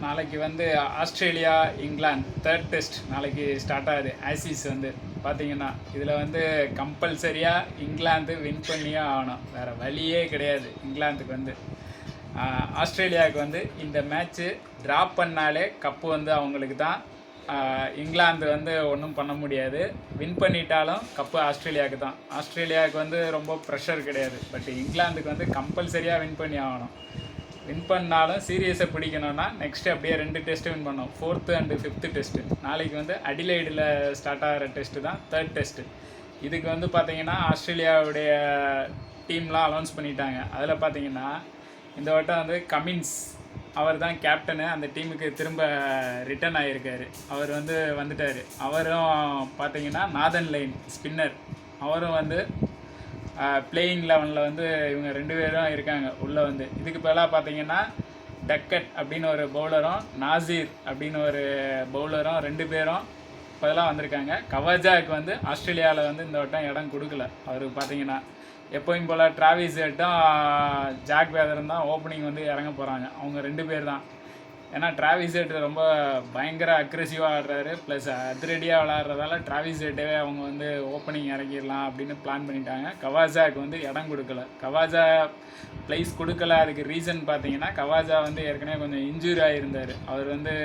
நாளைக்கு வந்து Australia England third test நாளைக்கு ஸ்டார்ட் ஆகுது. ஆசிஸ் வந்து பார்த்தீங்கன்னா இதில் வந்து கம்பல்சரியாக இங்கிலாந்து வின் பண்ணியே ஆகணும், வேறு வழியே கிடையாது. இங்கிலாந்துக்கு வந்து ஆஸ்திரேலியாவுக்கு வந்து இந்த மேட்ச்சு ட்ராப் பண்ணாலே கப்பு வந்து அவங்களுக்கு தான். இங்கிலாந்து வந்து ஒன்றும் பண்ண முடியாது. வின் பண்ணிட்டாலும் கப்பு ஆஸ்திரேலியாவுக்கு தான். ஆஸ்திரேலியாவுக்கு வந்து ரொம்ப ப்ரெஷர் கிடையாது. பட் இங்கிலாந்துக்கு வந்து கம்பல்சரியாக வின் பண்ணி ஆகணும். வின் பண்ணாலும் சீரியஸை பிடிக்கணும்னா நெக்ஸ்ட்டு அப்படியே 2 டெஸ்ட்டு வின் பண்ணோம், 4th and 5th டெஸ்ட்டு. நாளைக்கு வந்து அடிலைடில் ஸ்டார்ட் ஆகிற டெஸ்ட்டு தான் தேர்ட் டெஸ்ட்டு. இதுக்கு வந்து பார்த்திங்கன்னா ஆஸ்திரேலியாவுடைய டீம்லாம் அனௌன்ஸ் பண்ணிட்டாங்க. அதில் பார்த்திங்கன்னா இந்த வட்டம் வந்து கமின்ஸ் அவர் தான் கேப்டனு. அந்த டீமுக்கு திரும்ப ரிட்டர்ன் ஆகியிருக்காரு. அவர் வந்து வந்துட்டார். அவரும் பார்த்திங்கன்னா நார்தன் லைன் ஸ்பின்னர், அவரும் வந்து பிளேயிங் லெவனில் வந்து இவங்க 2 பேரும் இருக்காங்க உள்ளே வந்து. இதுக்கு பதிலாக பார்த்தீங்கன்னா டக்கட் அப்படின்னு ஒரு பவுலரும் நாசீர் அப்படின்னு ஒரு பவுலரும் 2 பேரும் பதிலாக வந்திருக்காங்க. கவாஜாவுக்கு வந்து ஆஸ்திரேலியாவில் வந்து இந்த வட்டம் இடம் கொடுக்கல. அவருக்கு பார்த்தீங்கன்னா எப்போயும் போல் டிராவிஸ் ஹெட்டும் ஜாக் வேதரும் தான் ஓப்பனிங் வந்து இறங்க போகிறாங்க. அவங்க 2 பேர் தான். ஏன்னா டிராவிஸ் ஹெட் ரொம்ப பயங்கர அக்ரெசிவாக ஆடுறாரு, ப்ளஸ் அதிரடியாக விளாட்றதால டிராவிஸ் ஹெட்டே அவங்க வந்து ஓப்பனிங் இறக்கிடலாம் அப்படின்னு பிளான் பண்ணிட்டாங்க. கவாஜாவுக்கு வந்து இடம் கொடுக்கல. கவாஜா ப்ளேஸ் கொடுக்கல. அதுக்கு ரீசன் பார்த்தீங்கன்னா கவாஜா வந்து ஏற்கனவே கொஞ்சம் இன்ஜூரி ஆகியிருந்தார். அவர் வந்து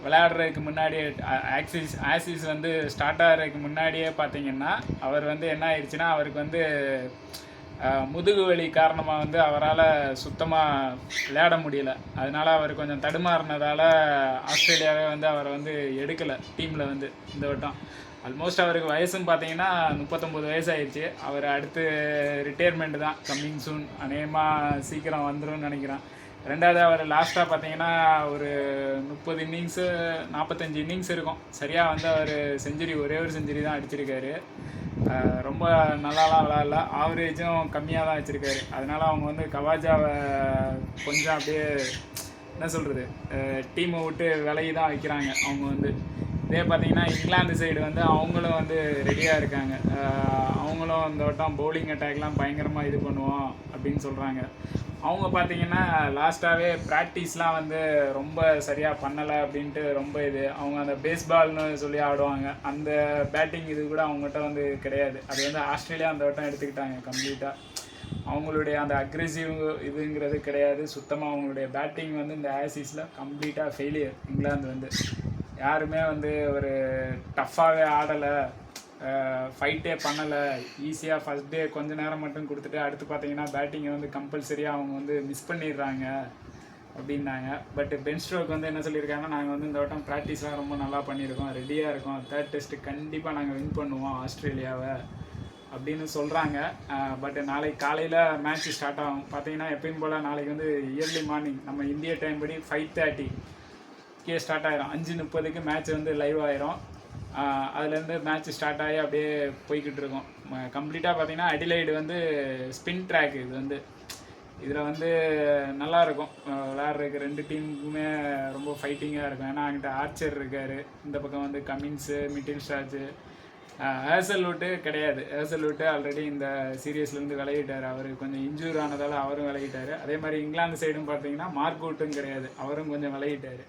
விளையாடுறதுக்கு முன்னாடியே ஆசிஸ் வந்து ஸ்டார்ட் ஆகிறதுக்கு முன்னாடியே பார்த்தீங்கன்னா அவர் வந்து என்ன ஆயிடுச்சுன்னா அவருக்கு வந்து முதுகு வலி காரணமாக வந்து அவரால் சுத்தமாக விளையாட முடியல. அதனால் அவர் கொஞ்சம் தடுமாறினதால் ஆஸ்திரேலியாவே வந்து அவரை வந்து எடுக்கலை டீமில் வந்து இந்த வட்டம். ஆல்மோஸ்ட் அவருக்கு வயசும் பார்த்தீங்கன்னா 39 வயசு ஆயிடுச்சு. அவர் அடுத்து ரிட்டையர்மெண்ட் தான், கம்மிங் சூன், அநேகமாக சீக்கிரம் வந்துடும் நினைக்கிறேன். ரெண்டாவது அவர் லாஸ்ட்டாக பார்த்தீங்கன்னா ஒரு 30 இன்னிங்ஸு 45 இன்னிங்ஸ் இருக்கும் சரியாக வந்து அவர் செஞ்சுரி, ஒரே ஒரு செஞ்சுரி தான் அடிச்சிருக்காரு. ரொம்ப நல்லாலாம் விளாட்ல, ஆவரேஜும் கம்மியாக தான் வச்சுருக்காரு. அதனால் அவங்க வந்து கவாஜாவை கொஞ்சம் அப்படியே என்ன சொல்கிறது, டீமை விட்டு விலகி தான் வைக்கிறாங்க அவங்க வந்து. இதே பார்த்திங்கன்னா இங்கிலாந்து சைடு வந்து அவங்களும் வந்து ரெடியாக இருக்காங்க. அவங்களும் இந்த வட்டம் பவுலிங் அட்டாக்லாம் பயங்கரமாக இது பண்ணுவோம் அப்படின்னு சொல்கிறாங்க. அவங்க பார்த்திங்கன்னா லாஸ்ட்டாகவே ப்ராக்டிஸ்லாம் வந்து ரொம்ப சரியாக பண்ணலை அப்படின்ட்டு ரொம்ப அவங்க அந்த பேஸ்பால்னு சொல்லி ஆடுவாங்க, அந்த பேட்டிங் இது கூட அவங்ககிட்ட வந்து கிடையாது. அது வந்து ஆஸ்திரேலியா அந்த வட்டம் எடுத்துக்கிட்டாங்க கம்ப்ளீட்டாக. அவங்களுடைய அந்த அக்ரெசிவ் இதுங்கிறது கிடையாது சுத்தமாக. அவங்களுடைய பேட்டிங் வந்து இந்த ஆசிஸில் கம்ப்ளீட்டாக ஃபெயிலியர். இங்கிலாந்து வந்து யாருமே வந்து ஒரு டஃப்பாகவே ஆடலை, ஃபைட்டே பண்ணலை, ஈஸியாக ஃபஸ்ட் டே கொஞ்சம் நேரம் மட்டும் கொடுத்துட்டு அடுத்து பார்த்தீங்கன்னா பேட்டிங்கை வந்து கம்பல்சரியாக அவங்க வந்து மிஸ் பண்ணிடுறாங்க அப்படின்னாங்க. பட் பென் ஸ்ட்ரோக் வந்து என்ன சொல்லியிருக்காங்கன்னா, நாங்கள் வந்து இந்த வட்டம் ப்ராக்டிஸ்லாம் ரொம்ப நல்லா பண்ணியிருக்கோம், ரெடியாக இருக்கோம், தேர்ட் டெஸ்ட்டு கண்டிப்பாக நாங்கள் வின் பண்ணுவோம் ஆஸ்திரேலியாவை அப்படின்னு சொல்கிறாங்க. பட் நாளைக்கு காலையில் மேட்ச் ஸ்டார்ட் ஆகும். பார்த்தீங்கன்னா எப்பயும் போல் நாளைக்கு வந்து இயர்லி மார்னிங் நம்ம இந்திய டைம் படி 5:30 ஸ்டார்ட் ஆகிரும். 5:30 மேட்ச் வந்து லைவ் ஆயிரும். அதுலேருந்து மேட்ச் ஸ்டார்ட் ஆகி அப்படியே போய்கிட்டு இருக்கோம். கம்ப்ளீட்டாக பார்த்தீங்கன்னா அடிலைடு வந்து ஸ்பின் ட்ராக். இது வந்து இதில் வந்து நல்லாயிருக்கும் விளையாடுறதுக்கு. 2 டீமுக்குமே ரொம்ப ஃபைட்டிங்காக இருக்கும். ஏன்னா அங்கிட்ட ஆர்ச்சர் இருக்கார், இந்த பக்கம் வந்து கமின்ஸு, மிட்டில் ஸ்டார்ச்சு. ஹேசல்வுட்டு கிடையாது. ஹேசல்வுட்டு ஆல்ரெடி இந்த சீரியஸ்லேருந்து விலகிட்டார். அவர் கொஞ்சம் இன்ஜூர் ஆனதால் அவரும் விலகிட்டார். அதே மாதிரி இங்கிலாந்து சைடும் பார்த்தீங்கன்னா மார்க்வுட்டும் கிடையாது, அவரும் கொஞ்சம் விலகிட்டார்.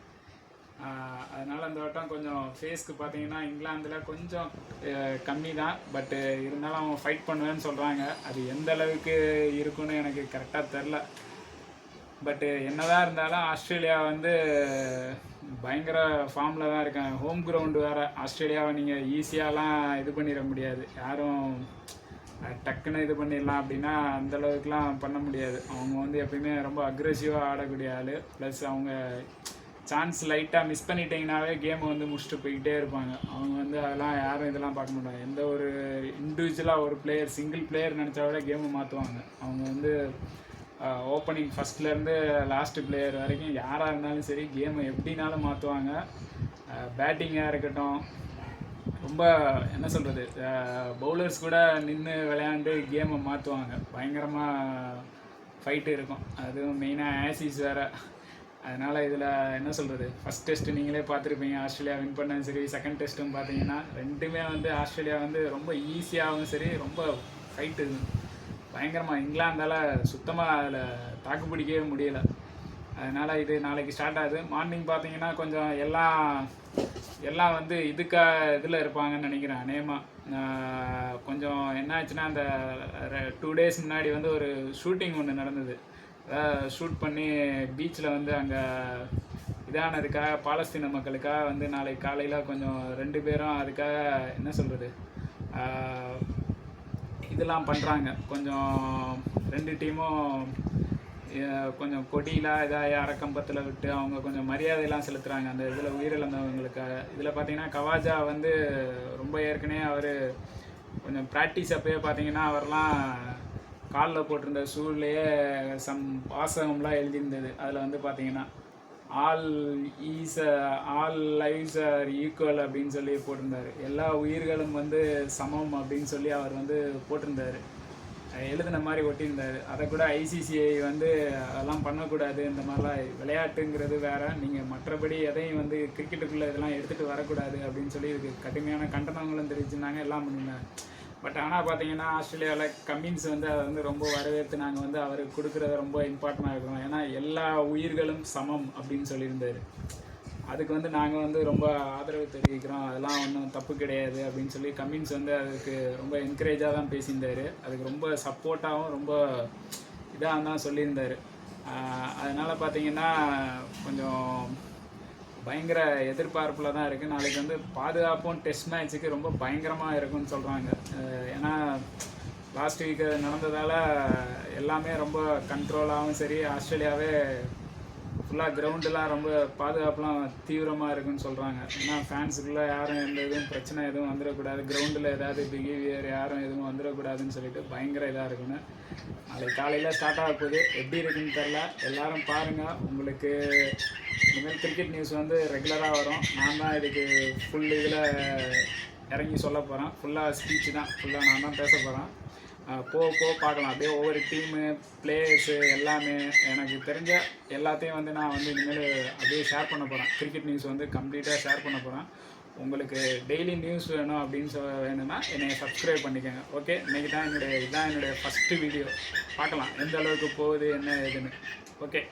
அதனால் அந்த வட்டம் கொஞ்சம் ஃபேஸ்க்கு பார்த்தீங்கன்னா இங்கிலாந்தில் கொஞ்சம் கம்மி தான். பட்டு இருந்தாலும் அவங்க ஃபைட் பண்ணுவேன்னு சொல்கிறாங்க. அது எந்த அளவுக்கு இருக்குன்னு எனக்கு கரெக்டாக தெரில. பட்டு என்னதான் இருந்தாலும் ஆஸ்திரேலியா வந்து பயங்கர ஃபார்மில் தான் இருக்காங்க. ஹோம் கிரவுண்டு வேறு. ஆஸ்திரேலியாவை நீங்கள் ஈஸியாலாம் இது பண்ணிட முடியாது. யாரும் டக்குன்னு இது பண்ணிடலாம் அப்படின்னா அந்தளவுக்குலாம் பண்ண முடியாது. அவங்க வந்து எப்பயுமே ரொம்ப அக்ரெசிவாக ஆடக்கூடிய ஆள். ப்ளஸ் அவங்க சான்ஸ் லைட்டாக மிஸ் பண்ணிட்டீங்கன்னாவே கேமை வந்து முடிச்சுட்டு போய்கிட்டே இருப்பாங்க. அவங்க வந்து அதெல்லாம் யாரும் இதெல்லாம் பார்க்க மாட்டாங்க. எந்த ஒரு இண்டிவிஜுவலாக ஒரு பிளேயர், சிங்கிள் பிளேயர் நினச்சா விட கேமை மாற்றுவாங்க. அவங்க வந்து ஓப்பனிங் ஃபஸ்ட்லேருந்து லாஸ்ட்டு பிளேயர் வரைக்கும் யாராக இருந்தாலும் சரி கேமை எப்படினாலும் மாற்றுவாங்க. பேட்டிங்காக இருக்கட்டும், ரொம்ப என்ன சொல்கிறது, பவுலர்ஸ் கூட நின்று விளையாண்டு கேமை மாற்றுவாங்க. பயங்கரமாக ஃபைட்டு இருக்கும். அதுவும் மெயினாக ஆசிஸ் வேறு. அதனால் இதில் என்ன சொல்கிறது, ஃபஸ்ட் டெஸ்ட்டு நீங்களே பார்த்துருப்பீங்க, ஆஸ்திரேலியா வின் பண்ணதும் சரி, செகண்ட் டெஸ்ட்டும் பார்த்தீங்கன்னா ரெண்டுமே வந்து ஆஸ்திரேலியா வந்து ரொம்ப ஈஸியாகவும் சரி, ரொம்ப ஃபைட்டு பயங்கரமாக. இங்கிலாந்தால் சுத்தமாக அதில் தாக்கு பிடிக்கவே முடியலை. அதனால் இது நாளைக்கு ஸ்டார்ட் ஆகுது. மார்னிங் பார்த்தீங்கன்னா கொஞ்சம் எல்லாம் வந்து இதில் இருப்பாங்கன்னு நினைக்கிறேன் அநேகமாக. கொஞ்சம் என்ன ஆச்சுன்னா அந்த 2 days முன்னாடி வந்து ஒரு ஷூட்டிங் ஒன்று நடந்தது. ஷூட் பண்ணி பீச்சில் வந்து அங்கே இதானதுக்காக பாலஸ்தீன மக்களுக்காக வந்து நாளைக்கு காலையில் கொஞ்சம் 2 பேரும் அதுக்காக என்ன சொல்கிறது இதெல்லாம் பண்ணுறாங்க. கொஞ்சம் 2 டீமும் கொஞ்சம் கொடியெலாம் இதாக அறக்கம்பத்தில் விட்டு அவங்க கொஞ்சம் மரியாதையெல்லாம் செலுத்துகிறாங்க அந்த இதில் உயிரிழந்தவங்களுக்காக. இதில் பார்த்தீங்கன்னா கவாஜா வந்து ரொம்ப ஏற்கனவே அவர் கொஞ்சம் ப்ராக்டிஸ் அப்போயே பார்த்தீங்கன்னா அவர்லாம் காலில் போட்டிருந்த ஷூலேயே சம் வாசகம்லாம் எழுதியிருந்தது. அதில் வந்து பார்த்தீங்கன்னா ஆல் லைவ்ஸ் ஆர் ஈக்குவல் அப்படின்னு சொல்லி போட்டிருந்தார். எல்லா உயிர்களும் வந்து சமம் அப்படின்னு சொல்லி அவர் வந்து போட்டிருந்தார், எழுதின மாதிரி ஒட்டியிருந்தார். அதை கூட ஐசிசிஐ வந்து அதெல்லாம் பண்ணக்கூடாது, இந்த மாதிரிலாம் விளையாட்டுங்கிறது வேறு, நீங்கள் மற்றபடி எதையும் வந்து கிரிக்கெட்டுக்குள்ளே இதெல்லாம் எடுத்துகிட்டு வரக்கூடாது அப்படின்னு சொல்லி இதுக்கு கடுமையான கண்டனங்களும் தெரிவிச்சிருந்தாங்க, எல்லாம் பண்ணியிருந்தாங்க. பட் ஆனால் பார்த்தீங்கன்னா ஆஸ்திரேலியாவில் கம்மின்ஸ் வந்து அதை வந்து ரொம்ப வரவேற்று நாங்கள் வந்து அவருக்கு கொடுக்குறத ரொம்ப இம்பார்ட்டண்டாக இருக்கிறோம். ஏன்னா எல்லா உயிர்களும் சமம் அப்படின்னு சொல்லியிருந்தார். அதுக்கு வந்து நாங்கள் வந்து ரொம்ப ஆதரவு தெரிவிக்கிறோம், அதெல்லாம் ஒன்றும் தப்பு கிடையாது அப்படின்னு சொல்லி கம்மின்ஸ் வந்து அதுக்கு ரொம்ப என்கரேஜாக தான் பேசியிருந்தார். அதுக்கு ரொம்ப சப்போர்ட்டாகவும் ரொம்ப இதாக தான் சொல்லியிருந்தார். அதனால் பார்த்தீங்கன்னா கொஞ்சம் பயங்கர எதிர்பார்ப்பில் தான் இருக்குது. நாளைக்கு வந்து பாதுகாப்பும் டெஸ்ட் மேட்ச்சுக்கு ரொம்ப பயங்கரமாக இருக்குன்னு சொல்கிறாங்க. ஏன்னா லாஸ்ட் வீக் நடந்ததால் எல்லாமே ரொம்ப கண்ட்ரோலாகவும் சரி, ஆஸ்திரேலியாவே ஃபுல்லாக கிரவுண்டெலாம் ரொம்ப பாதுகாப்புலாம் தீவிரமாக இருக்குன்னு சொல்கிறாங்க. ஏன்னா ஃபேன்ஸுக்குள்ளே யாரும் எந்த இதுவும் பிரச்சனை எதுவும் வந்துடக்கூடாது, கிரவுண்டில் ஏதாவது பிஹேவியர் யாரும் எதுவும் வந்துடக்கூடாதுன்னு சொல்லிட்டு பயங்கர இதாக இருக்குன்னு. நாளைக்கு காலையில் ஸ்டார்ட் ஆக போகுது, எப்படி இருக்குன்னு தெரில. எல்லோரும் பாருங்கள். உங்களுக்கு இனிமேல் கிரிக்கெட் நியூஸ் வந்து ரெகுலராக வரும். நான் தான் இதுக்கு ஃபுல் இதில் இறங்கி சொல்ல போகிறேன். ஃபுல்லாக ஸ்பீச்சு தான், ஃபுல்லாக நான் தான் பேச போகிறேன். போக பார்க்கலாம். அப்படியே ஒவ்வொரு டீமு பிளேயர்ஸு எல்லாமே எனக்கு தெரிஞ்ச எல்லாத்தையும் வந்து நான் வந்து இனிமேல் அப்படியே ஷேர் பண்ண போகிறேன். கிரிக்கெட் நியூஸ் வந்து கம்ப்ளீட்டாக ஷேர் பண்ண போகிறேன். உங்களுக்கு டெய்லி நியூஸ் வேணும் அப்படின்னு வேணும்னா என்னை சப்ஸ்கிரைப் பண்ணிக்கோங்க. ஓகே, இன்றைக்கி தான் இதுதான் என்னுடைய ஃபஸ்ட்டு வீடியோ. பார்க்கலாம் எந்த அளவுக்கு போகுது என்ன ஏதுன்னு. ஓகே.